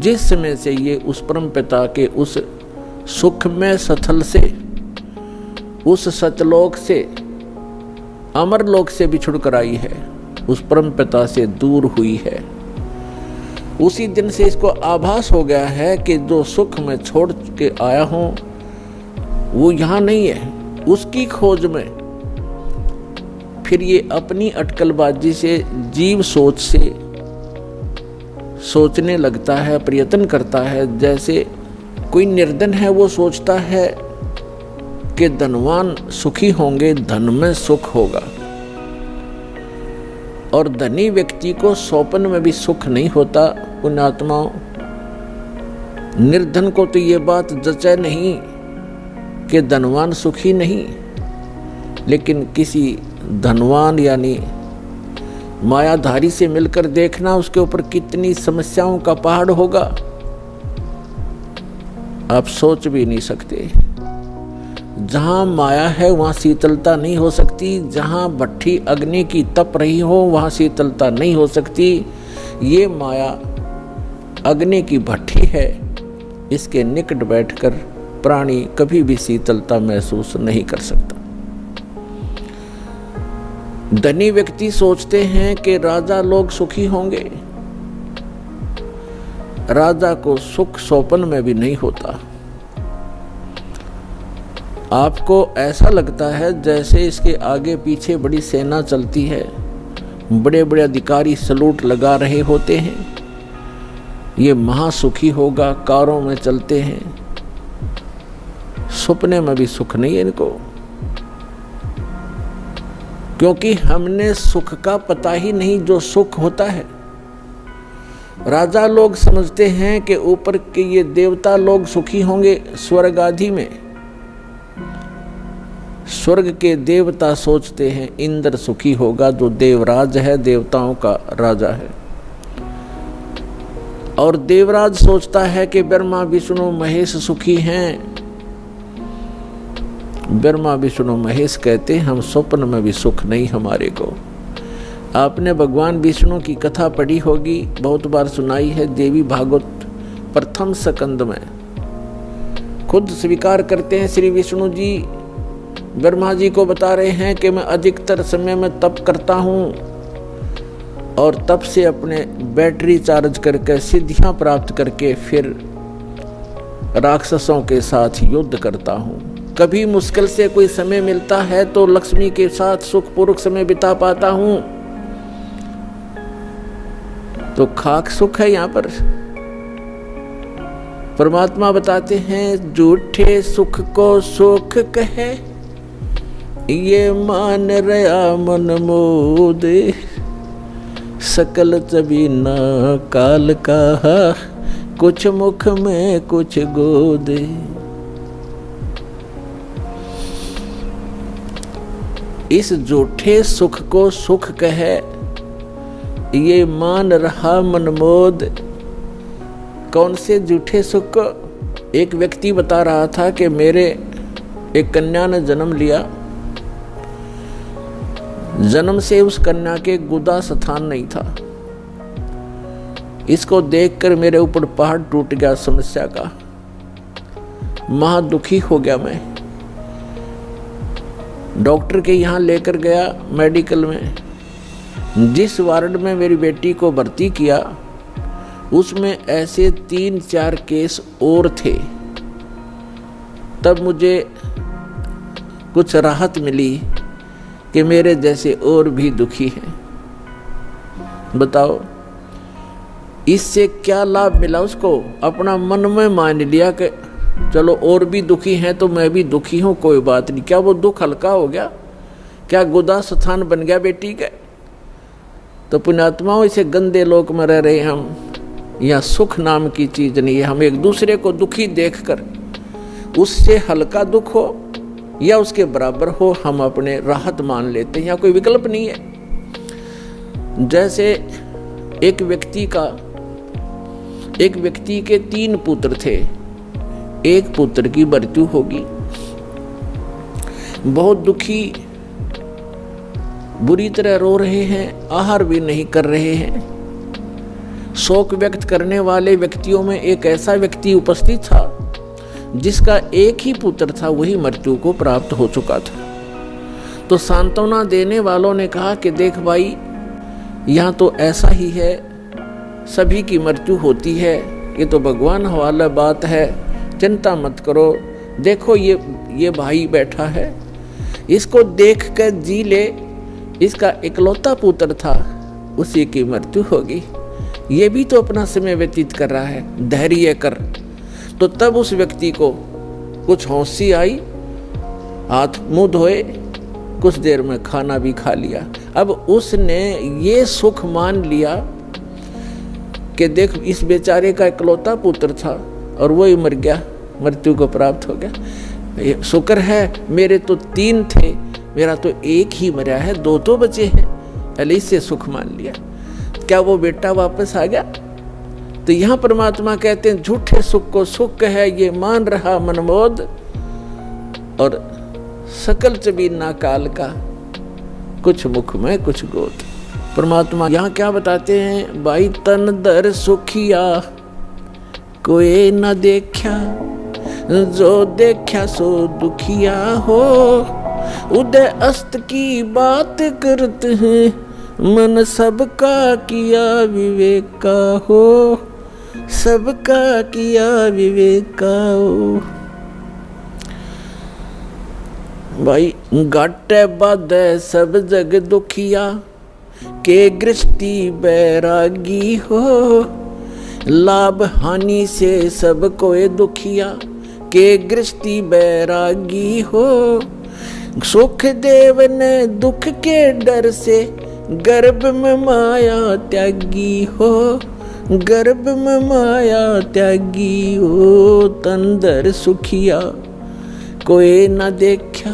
जिस समय से ये उस परम पिता के उस सुखमय स्थल से, उस सतलोक से, अमरलोक से बिछुड़ कर आई है, उस परम पिता से दूर हुई है, उसी दिन से इसको आभास हो गया है कि जो सुख मैं छोड़ के आया हूं वो यहां नहीं है। उसकी खोज में फिर ये अपनी अटकलबाजी से, जीव सोच से सोचने लगता है, प्रयत्न करता है। जैसे कोई निर्धन है, वो सोचता है कि धनवान सुखी होंगे, धन में सुख होगा। और धनी व्यक्ति को स्वप्न में भी सुख नहीं होता। पुण्यात्माओं, निर्धन को तो ये बात जचे नहीं कि धनवान सुखी नहीं, लेकिन किसी धनवान यानी मायाधारी से मिलकर देखना उसके ऊपर कितनी समस्याओं का पहाड़ होगा, आप सोच भी नहीं सकते। जहां माया है वहां शीतलता नहीं हो सकती, जहां भट्ठी अग्नि की तप रही हो वहां शीतलता नहीं हो सकती। ये माया अग्नि की भट्ठी है, इसके निकट बैठकर प्राणी कभी भी शीतलता महसूस नहीं कर सकता। धनी व्यक्ति सोचते हैं कि राजा लोग सुखी होंगे। राजा को सुख स्वप्न में भी नहीं होता। आपको ऐसा लगता है जैसे इसके आगे पीछे बड़ी सेना चलती है, बड़े बड़े अधिकारी सलूट लगा रहे होते हैं, ये महासुखी होगा, कारों में चलते हैं। सपने में भी सुख नहीं है इनको, क्योंकि हमने सुख का पता ही नहीं जो सुख होता है। राजा लोग समझते हैं कि ऊपर के ये देवता लोग सुखी होंगे स्वर्ग आदि में। स्वर्ग के देवता सोचते हैं इंद्र सुखी होगा, जो देवराज है, देवताओं का राजा है। और देवराज सोचता है कि ब्रह्मा विष्णु महेश सुखी हैं। ब्रह्मा विष्णु महेश कहते हैं हम स्वप्न में भी सुख नहीं हमारे को। आपने भगवान विष्णु की कथा पढ़ी होगी, बहुत बार सुनाई है। देवी भागवत प्रथम स्कंद में खुद स्वीकार करते हैं श्री विष्णु जी, ब्रह्मा जी को बता रहे हैं कि मैं अधिकतर समय में तप करता हूँ और तप से अपने बैटरी चार्ज करके सिद्धियां प्राप्त करके फिर राक्षसों के साथ युद्ध करता हूँ। कभी मुश्किल से कोई समय मिलता है तो लक्ष्मी के साथ सुखपूर्वक समय बिता पाता हूँ। तो खाक सुख है यहाँ पर। परमात्मा बताते हैं झूठे सुख को सुख कहे, ये मान रहा मन मोद, सकल चबीना काल का, कुछ मुख में कुछ गोद। इस झूठे सुख को सुख कहे, ये मान रहा मनमोद। कौन से झूठे सुख को? एक व्यक्ति बता रहा था कि मेरे एक कन्या ने जन्म लिया, जन्म से उस कन्या के गुदा स्थान नहीं था। इसको देखकर मेरे ऊपर पहाड़ टूट गया समस्या का। महा दुखी हो गया मैं। डॉक्टर के यहाँ लेकर गया मेडिकल में। जिस वार्ड में मेरी बेटी को भर्ती किया उसमें ऐसे 3-4 केस और थे। तब मुझे कुछ राहत मिली कि मेरे जैसे और भी दुखी हैं। बताओ इससे क्या लाभ मिला उसको? अपना मन में मान लिया कि चलो और भी दुखी हैं तो मैं भी दुखी हूं, कोई बात नहीं। क्या वो दुख हल्का हो गया? क्या गुदा स्थान बन गया बेटी का? तो पुण्यात्माओं, इसे गंदे लोक में रह रहे हम। यहाँ सुख नाम की चीज नहीं है। हम एक दूसरे को दुखी देखकर उससे हल्का दुख हो या उसके बराबर हो हम अपने राहत मान लेते हैं। यहाँ कोई विकल्प नहीं है। जैसे एक व्यक्ति के 3 पुत्र थे, एक पुत्र की मृत्यु होगी। बहुत दुखी, बुरी तरह रो रहे हैं, आहार भी नहीं कर रहे हैं। शोक व्यक्त करने वाले व्यक्तियों में एक ऐसा व्यक्ति उपस्थित था जिसका एक ही पुत्र था, वही मृत्यु को प्राप्त हो चुका था। तो सांत्वना देने वालों ने कहा कि देख भाई, यहाँ तो ऐसा ही है, सभी की मृत्यु होती है, ये तो भगवान वाला बात है, चिंता मत करो। देखो ये भाई बैठा है, इसको देख कर जी ले, इसका इकलौता पुत्र था, उसी की मृत्यु होगी, ये भी तो अपना समय व्यतीत कर रहा है, धैर्य कर। तो तब उस व्यक्ति को कुछ होशी आई, हाथ मुंह धोए, कुछ देर में खाना भी खा लिया। अब उसने ये सुख मान लिया कि देख, इस बेचारे का इकलौता पुत्र था और वही मर गया, मृत्यु को प्राप्त हो गया। शुक्र है मेरे तो 3 थे, मेरा तो एक ही मरा है, 2 तो बचे हैं, पहले इससे सुख मान लिया। क्या वो बेटा वापस आ गया? तो यहाँ परमात्मा कहते हैं झूठे सुख को सुख है ये मान रहा मनमोद, और सकल चबीना काल का, कुछ मुख में कुछ गोद। परमात्मा यहाँ क्या बताते हैं, भाई तन दर सुखिया कोई न देखा, जो देखा सो दुखिया हो, उदय अस्त की बात करते हैं, मन सबका किया विवेक का हो, सबका किया विवेक का हो। भाई घाटे बाधे सब जग दुखिया, के गृष्टि बैरागी हो, लाभ हानि से सब कोई दुखिया, के गृष्टि बैरागी हो, सुख देव ने दुख के डर से, गर्भ में माया त्यागी हो, गर्भ में माया त्यागी हो, तंदर सुखिया कोई न देखा,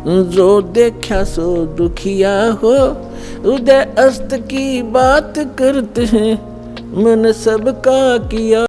जो देखा सो दुखिया हो, उदय अस्त की बात करते हैं, मन सबका किया